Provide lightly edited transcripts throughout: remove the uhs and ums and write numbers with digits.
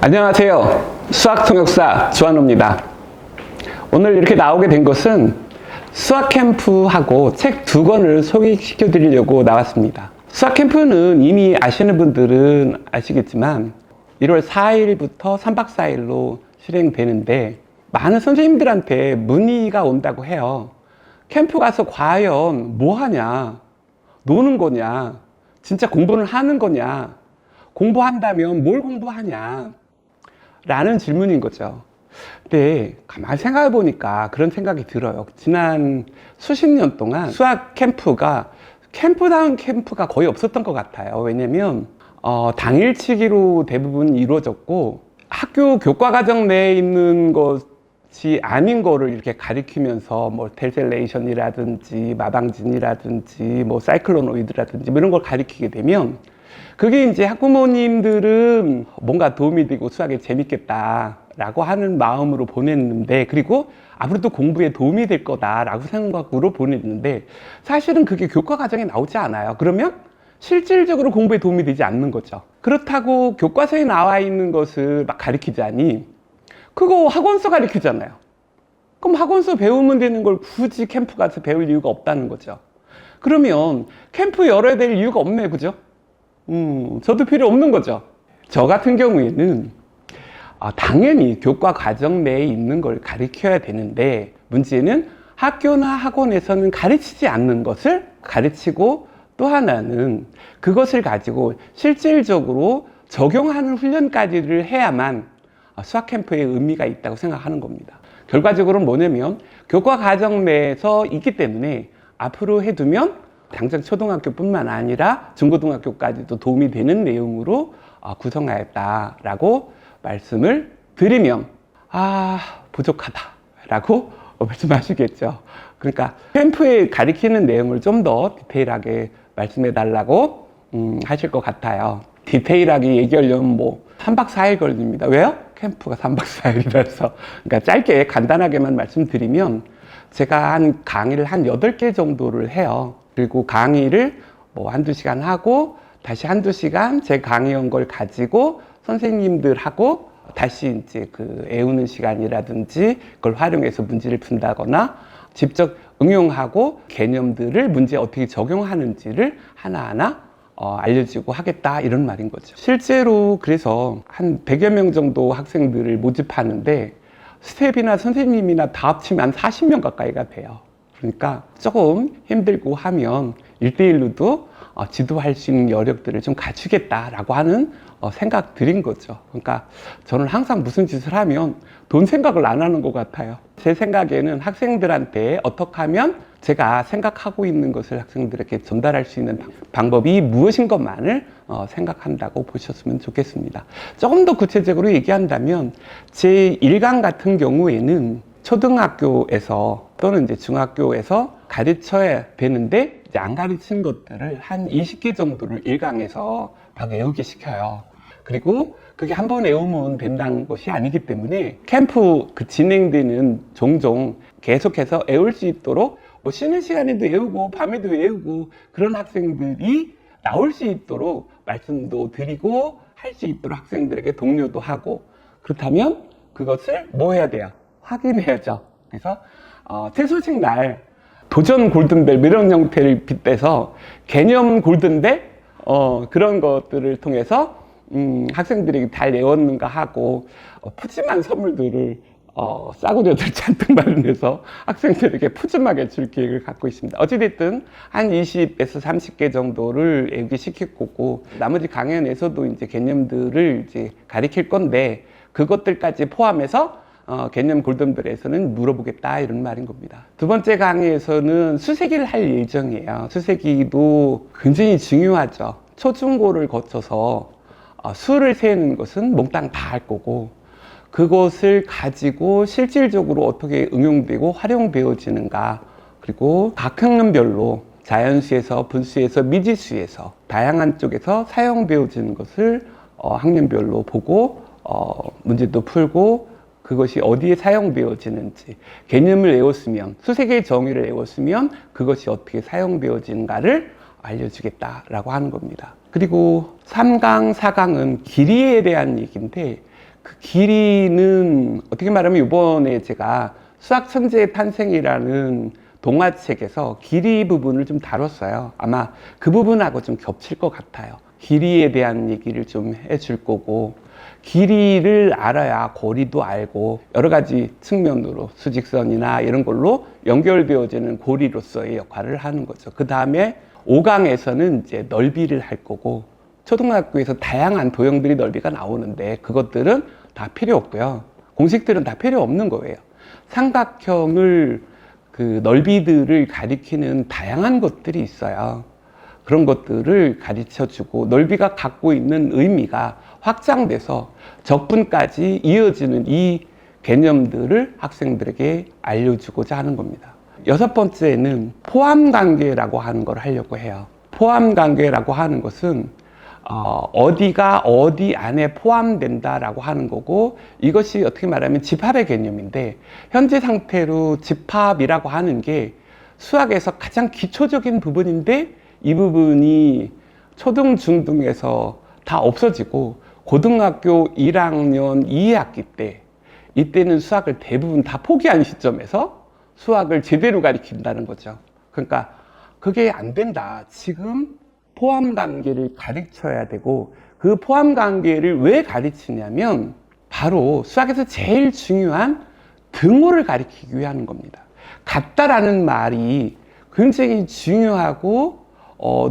안녕하세요. 수학통역사 주한호입니다. 오늘 이렇게 나오게 된 것은 수학 캠프하고 책 2권을 소개시켜 드리려고 나왔습니다. 수학 캠프는 이미 아시는 분들은 아시겠지만 1월 4일부터 3박 4일로 실행되는데 많은 선생님들한테 문의가 온다고 해요. 캠프 가서 과연 뭐 하냐? 노는 거냐? 진짜 공부를 하는 거냐? 공부한다면 뭘 공부하냐? 라는 질문인 거죠. 근데 가만히 생각해 보니까 그런 생각이 들어요. 지난 수십 년 동안 수학 캠프가 캠프다운 캠프가 거의 없었던 것 같아요. 왜냐면 당일치기로 대부분 이루어졌고 학교 교과과정 내에 있는 것이 아닌 거를 이렇게 가리키면서 뭐 텔셀레이션이라든지 마방진이라든지 뭐 사이클로노이드라든지 뭐 이런 걸 가리키게 되면 그게 이제 학부모님들은 뭔가 도움이 되고 수학에 재밌겠다라고 하는 마음으로 보냈는데, 그리고 앞으로도 공부에 도움이 될 거다라고 생각으로 보냈는데, 사실은 그게 교과 과정에 나오지 않아요. 그러면 실질적으로 공부에 도움이 되지 않는 거죠. 그렇다고 교과서에 나와 있는 것을 막 가르치자니 그거 학원서 가르치잖아요. 그럼 학원서 배우면 되는 걸 굳이 캠프 가서 배울 이유가 없다는 거죠. 그러면 캠프 열어야 될 이유가 없네, 그죠? 저도 필요 없는 거죠. 저 같은 경우에는 당연히 교과 과정 내에 있는 걸 가르쳐야 되는데, 문제는 학교나 학원에서는 가르치지 않는 것을 가르치고, 또 하나는 그것을 가지고 실질적으로 적용하는 훈련까지를 해야만 수학 캠프의 의미가 있다고 생각하는 겁니다. 결과적으로는 뭐냐면 교과 과정 내에서 있기 때문에 앞으로 해두면 당장 초등학교뿐만 아니라 중고등학교까지도 도움이 되는 내용으로 구성하였다라고 말씀을 드리면 부족하다라고 말씀하시겠죠. 그러니까 캠프에 가리키는 내용을 좀 더 디테일하게 말씀해 달라고 하실 것 같아요. 디테일하게 얘기하려면 뭐 3박 4일 걸립니다. 왜요? 캠프가 3박 4일이라서. 그러니까 짧게 간단하게만 말씀드리면 제가 강의를 한 8개 정도를 해요. 그리고 강의를 뭐 한두 시간 하고 다시 한두 시간 제 강의한 걸 가지고 선생님들하고 다시 이제 그 애우는 시간이라든지 그걸 활용해서 문제를 푼다거나 직접 응용하고 개념들을 문제에 어떻게 적용하는지를 하나하나 알려주고 하겠다, 이런 말인 거죠. 실제로 그래서 한 100여 명 정도 학생들을 모집하는데 스텝이나 선생님이나 다 합치면 한 40명 가까이가 돼요. 그러니까 조금 힘들고 하면 1대1로도 지도할 수 있는 여력들을 좀 갖추겠다라고 하는 생각들인 거죠. 그러니까 저는 항상 무슨 짓을 하면 돈 생각을 안 하는 것 같아요. 제 생각에는 학생들한테 어떻게 하면 제가 생각하고 있는 것을 학생들에게 전달할 수 있는 방법이 무엇인 것만을 생각한다고 보셨으면 좋겠습니다. 조금 더 구체적으로 얘기한다면 제 1강 같은 경우에는 초등학교에서 또는 이제 중학교에서 가르쳐야 되는데 이제 안 가르친 것들을 한 20개 정도를 1강에서 막 외우게 시켜요. 그리고 그게 한 번 외우면 된다는 것이 아니기 때문에 캠프 진행되는 종종 계속해서 외울 수 있도록 뭐 쉬는 시간에도 외우고 밤에도 외우고 그런 학생들이 나올 수 있도록 말씀도 드리고 할 수 있도록 학생들에게 독려도 하고, 그렇다면 그것을 뭐 해야 돼요? 확인해야죠. 그래서 퇴소식 날 도전 골든벨 이런 형태를 빗대서 개념 골든벨 그런 것들을 통해서 학생들이 잘 외웠는가 하고 푸짐한 선물들을 싸구려들 잔뜩 마련해서 학생들에게 푸짐하게 줄 계획을 갖고 있습니다. 어찌됐든 한 20에서 30개 정도를 외우게 시킬 거고, 나머지 강연에서도 이제 개념들을 이제 가르칠 건데 그것들까지 포함해서 개념 골든벨에서는 물어보겠다, 이런 말인 겁니다. 두 번째 강의에서는 수세기를 할 예정이에요. 수세기도 굉장히 중요하죠. 초중고를 거쳐서 수를 세는 것은 몽땅 다 할 거고, 그것을 가지고 실질적으로 어떻게 응용되고 활용되어지는가, 그리고 각 학년별로 자연수에서 분수에서 미지수에서 다양한 쪽에서 사용되어지는 것을 학년별로 보고 문제도 풀고, 그것이 어디에 사용되어지는지, 개념을 외웠으면, 수세계의 정의를 외웠으면 그것이 어떻게 사용되어지는가를 알려주겠다라고 하는 겁니다. 그리고 3강, 4강은 길이에 대한 얘기인데, 그 길이는 어떻게 말하면 이번에 제가 수학 천재의 탄생이라는 동화책에서 길이 부분을 좀 다뤘어요. 아마 그 부분하고 좀 겹칠 것 같아요. 길이에 대한 얘기를 좀 해줄 거고, 길이를 알아야 고리도 알고 여러 가지 측면으로 수직선이나 이런 걸로 연결되어지는 고리로서의 역할을 하는 거죠. 그 다음에 5강에서는 이제 넓이를 할 거고, 초등학교에서 다양한 도형들이 넓이가 나오는데 그것들은 다 필요 없고요. 공식들은 다 필요 없는 거예요. 삼각형을 그 넓이들을 가리키는 다양한 것들이 있어요. 그런 것들을 가르쳐 주고 넓이가 갖고 있는 의미가 확장돼서 적분까지 이어지는 이 개념들을 학생들에게 알려주고자 하는 겁니다. 6번째는 포함관계라고 하는 걸 하려고 해요. 포함관계라고 하는 것은 어디가 어디 안에 포함된다라고 하는 거고, 이것이 어떻게 말하면 집합의 개념인데, 현재 상태로 집합이라고 하는 게 수학에서 가장 기초적인 부분인데 이 부분이 초등, 중등에서 다 없어지고 고등학교 1학년 2학기 때, 이때는 수학을 대부분 다 포기한 시점에서 수학을 제대로 가르친다는 거죠. 그러니까 그게 안 된다. 지금 포함관계를 가르쳐야 되고, 그 포함관계를 왜 가르치냐면 바로 수학에서 제일 중요한 등호를 가르치기 위한 겁니다. 같다라는 말이 굉장히 중요하고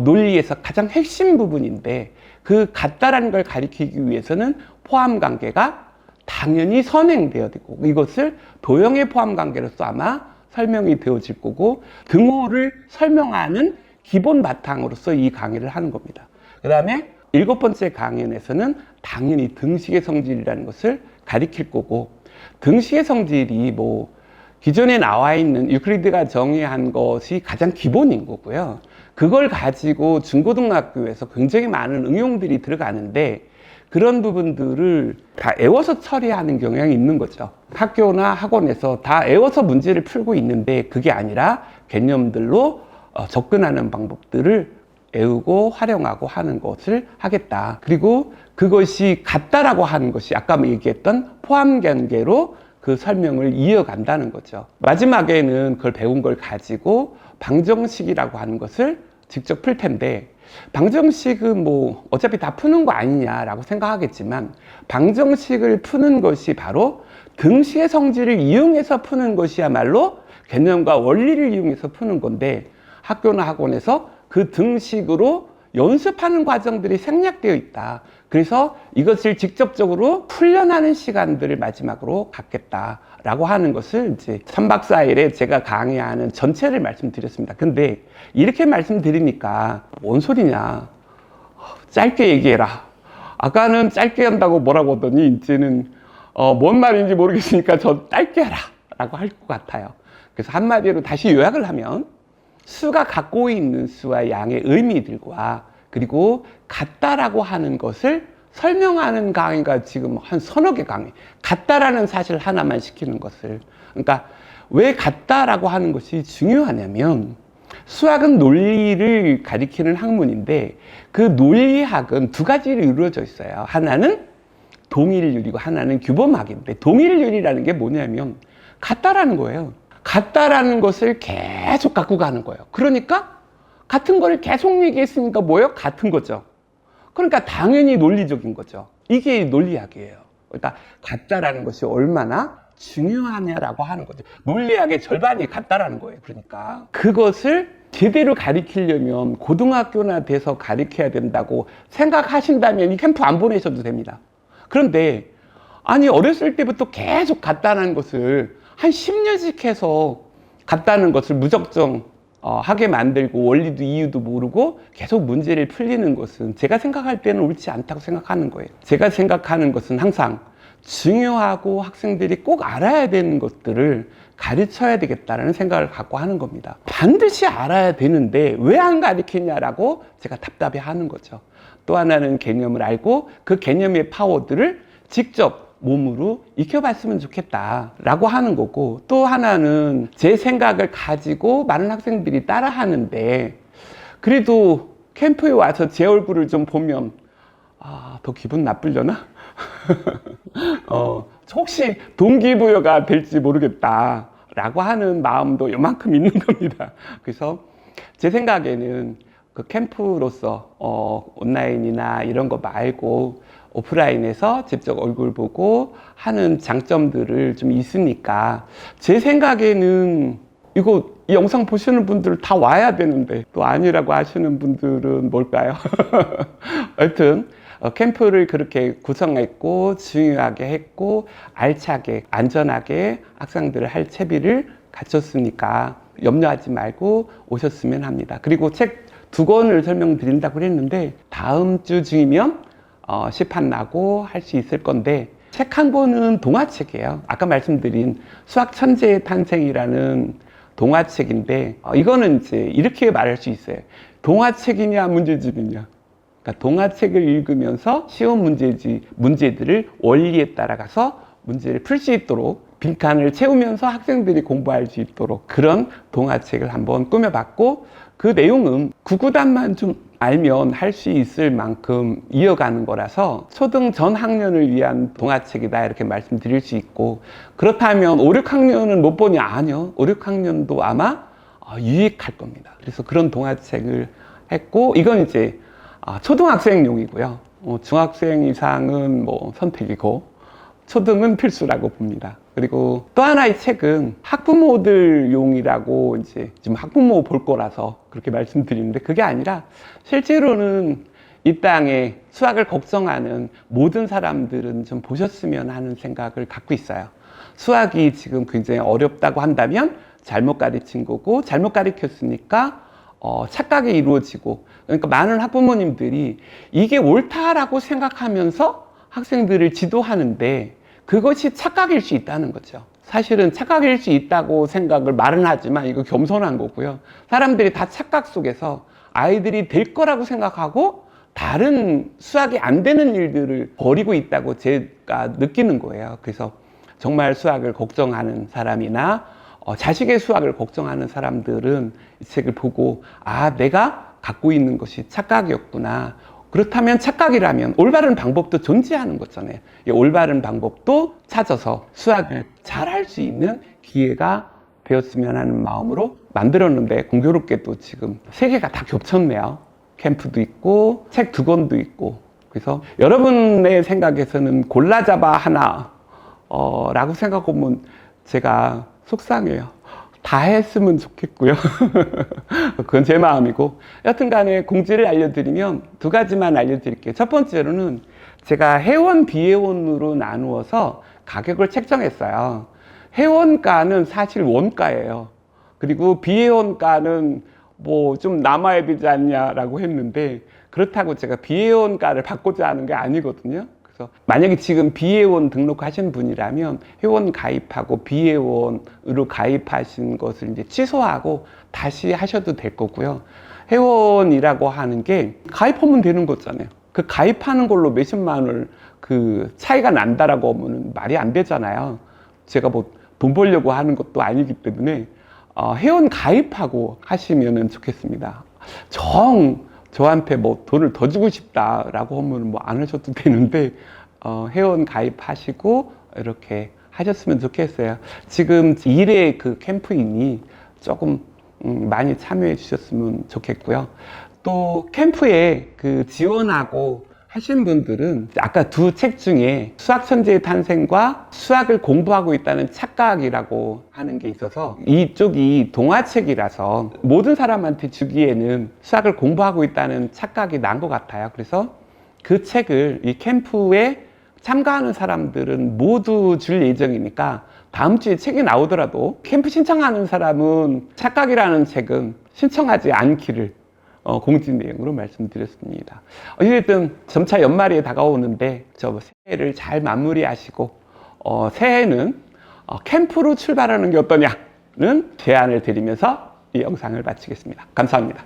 논리에서 가장 핵심 부분인데, 그 같다라는 걸 가리키기 위해서는 포함관계가 당연히 선행되어야 되고, 이것을 도형의 포함관계로서 아마 설명이 되어질 거고, 등호를 설명하는 기본 바탕으로서 이 강의를 하는 겁니다. 그 다음에 7번째 강연에서는 당연히 등식의 성질이라는 것을 가리킬 거고, 등식의 성질이 뭐 기존에 나와 있는 유클리드가 정의한 것이 가장 기본인 거고요. 그걸 가지고 중고등학교에서 굉장히 많은 응용들이 들어가는데, 그런 부분들을 다 외워서 처리하는 경향이 있는 거죠. 학교나 학원에서 다 외워서 문제를 풀고 있는데, 그게 아니라 개념들로 접근하는 방법들을 외우고 활용하고 하는 것을 하겠다. 그리고 그것이 같다라고 하는 것이 아까 얘기했던 포함관계로 그 설명을 이어간다는 거죠. 마지막에는 그걸 배운 걸 가지고 방정식이라고 하는 것을 직접 풀 텐데, 방정식은 뭐 어차피 다 푸는 거 아니냐라고 생각하겠지만, 방정식을 푸는 것이 바로 등식의 성질을 이용해서 푸는 것이야말로 개념과 원리를 이용해서 푸는 건데, 학교나 학원에서 그 등식으로 연습하는 과정들이 생략되어 있다. 그래서 이것을 직접적으로 훈련하는 시간들을 마지막으로 갖겠다라고 하는 것을 이제 3박 4일에 제가 강의하는 전체를 말씀드렸습니다. 근데 이렇게 말씀드리니까 뭔 소리냐, 짧게 얘기해라. 아까는 짧게 한다고 뭐라고 하더니 이제는 뭔 말인지 모르겠으니까 저 짧게 하라 라고 할 것 같아요. 그래서 한마디로 다시 요약을 하면, 수가 갖고 있는 수와 양의 의미들과 그리고 같다라고 하는 것을 설명하는 강의가 지금 한 서너 개 강의, 같다라는 사실 하나만 시키는 것을. 그러니까 왜 같다라고 하는 것이 중요하냐면, 수학은 논리를 가리키는 학문인데, 그 논리학은 두 가지로 이루어져 있어요. 하나는 동일률이고 하나는 규범학인데, 동일률이라는 게 뭐냐면 같다라는 거예요. 같다라는 것을 계속 갖고 가는 거예요. 그러니까 같은 거를 계속 얘기했으니까 뭐예요? 같은 거죠. 그러니까 당연히 논리적인 거죠. 이게 논리학이에요. 그러니까 같다라는 것이 얼마나 중요하냐라고 하는 거죠. 논리학의 절반이 같다라는 거예요. 그러니까 그것을 제대로 가리키려면 고등학교나 돼서 가리켜야 된다고 생각하신다면 이 캠프 안 보내셔도 됩니다. 그런데 아니, 어렸을 때부터 계속 같다는 것을 한 10년씩 해서 같다는 것을 무작정 하게 만들고 원리도 이유도 모르고 계속 문제를 풀리는 것은 제가 생각할 때는 옳지 않다고 생각하는 거예요. 제가 생각하는 것은 항상 중요하고 학생들이 꼭 알아야 되는 것들을 가르쳐야 되겠다는 생각을 갖고 하는 겁니다. 반드시 알아야 되는데 왜 안 가르치냐라고 제가 답답해 하는 거죠. 또 하나는 개념을 알고 그 개념의 파워들을 직접 몸으로 익혀봤으면 좋겠다라고 하는 거고, 또 하나는 제 생각을 가지고 많은 학생들이 따라 하는데, 그래도 캠프에 와서 제 얼굴을 좀 보면 더 기분 나쁘려나? 혹시 동기부여가 될지 모르겠다라고 하는 마음도 요만큼 있는 겁니다. 그래서 제 생각에는 그 캠프로서 온라인이나 이런 거 말고 오프라인에서 직접 얼굴 보고 하는 장점들을 좀 있으니까 제 생각에는 이거 이 영상 보시는 분들 다 와야 되는데 또 아니라고 하시는 분들은 뭘까요? 하여튼 캠프를 그렇게 구성했고 중요하게 했고 알차게 안전하게 학생들을 할 채비를 갖췄으니까 염려하지 말고 오셨으면 합니다. 그리고 책 2권을 설명드린다고 그랬는데 다음 주 중이면 시판 나고 할 수 있을 건데 책 한 권은 동화책이에요. 아까 말씀드린 수학 천재의 탄생이라는 동화책인데 이거는 이제 이렇게 말할 수 있어요. 동화책이냐 문제집이냐. 그러니까 동화책을 읽으면서 쉬운 문제들을 원리에 따라가서 문제를 풀 수 있도록 빈칸을 채우면서 학생들이 공부할 수 있도록 그런 동화책을 한번 꾸며봤고 그 내용은 구구단만 좀 알면 할 수 있을 만큼 이어가는 거라서 초등 전 학년을 위한 동화책이다 이렇게 말씀드릴 수 있고 그렇다면 5, 6학년은 못 보냐? 아니요. 5, 6학년도 아마 유익할 겁니다. 그래서 그런 동화책을 했고 이건 이제 초등학생용이고요. 중학생 이상은 뭐 선택이고 초등은 필수라고 봅니다. 그리고 또 하나의 책은 학부모들용이라고 이제 지금 학부모 볼 거라서 그렇게 말씀드리는데 그게 아니라 실제로는 이 땅에 수학을 걱정하는 모든 사람들은 좀 보셨으면 하는 생각을 갖고 있어요. 수학이 지금 굉장히 어렵다고 한다면 잘못 가르친 거고 잘못 가르쳤으니까 착각이 이루어지고 그러니까 많은 학부모님들이 이게 옳다라고 생각하면서 학생들을 지도하는데 그것이 착각일 수 있다는 거죠. 사실은 착각일 수 있다고 생각을 말은 하지만 이거 겸손한 거고요. 사람들이 다 착각 속에서 아이들이 될 거라고 생각하고 다른 수학이 안 되는 일들을 벌이고 있다고 제가 느끼는 거예요. 그래서 정말 수학을 걱정하는 사람이나 자식의 수학을 걱정하는 사람들은 이 책을 보고 내가 갖고 있는 것이 착각이었구나. 그렇다면 착각이라면 올바른 방법도 존재하는 거잖아요. 이 올바른 방법도 찾아서 수학을 잘할 수 있는 기회가 되었으면 하는 마음으로 만들었는데 공교롭게도 지금 3개가 다 겹쳤네요. 캠프도 있고 책 2권도 있고 그래서 여러분의 생각에서는 골라 잡아 하나 라고 생각하면 제가 속상해요. 다 했으면 좋겠고요. 그건 제 마음이고 여튼 간에 공지를 알려드리면 2가지만 알려드릴게요. 첫 번째로는 제가 회원 비회원으로 나누어서 가격을 책정했어요. 회원가는 사실 원가예요. 그리고 비회원가는 뭐 좀 남아야 되지 않냐라고 했는데 그렇다고 제가 비회원가를 바꾸자 하는 게 아니거든요. 만약에 지금 비회원 등록하신 분이라면 회원 가입하고 비회원으로 가입하신 것을 이제 취소하고 다시 하셔도 될 거고요. 회원이라고 하는 게 가입하면 되는 거잖아요. 그 가입하는 걸로 몇십만 원을 그 차이가 난다라고 하면 말이 안 되잖아요. 제가 뭐 돈 벌려고 하는 것도 아니기 때문에 회원 가입하고 하시면 좋겠습니다. 저한테 뭐 돈을 더 주고 싶다라고 하면 뭐 안 하셔도 되는데 회원 가입하시고 이렇게 하셨으면 좋겠어요. 지금 1회 그 캠프인이 조금 많이 참여해 주셨으면 좋겠고요. 또 캠프에 그 지원하고 하신 분들은 아까 2 책 중에 수학 천재의 탄생과 수학을 공부하고 있다는 착각이라고 하는 게 있어서 이쪽이 동화책이라서 모든 사람한테 주기에는 수학을 공부하고 있다는 착각이 난 것 같아요. 그래서 그 책을 이 캠프에 참가하는 사람들은 모두 줄 예정이니까 다음 주에 책이 나오더라도 캠프 신청하는 사람은 착각이라는 책은 신청하지 않기를 공지 내용으로 말씀드렸습니다. 어쨌든 점차 연말이 다가오는데 저 새해를 잘 마무리하시고 새해는 캠프로 출발하는 게 어떠냐는 제안을 드리면서 이 영상을 마치겠습니다. 감사합니다.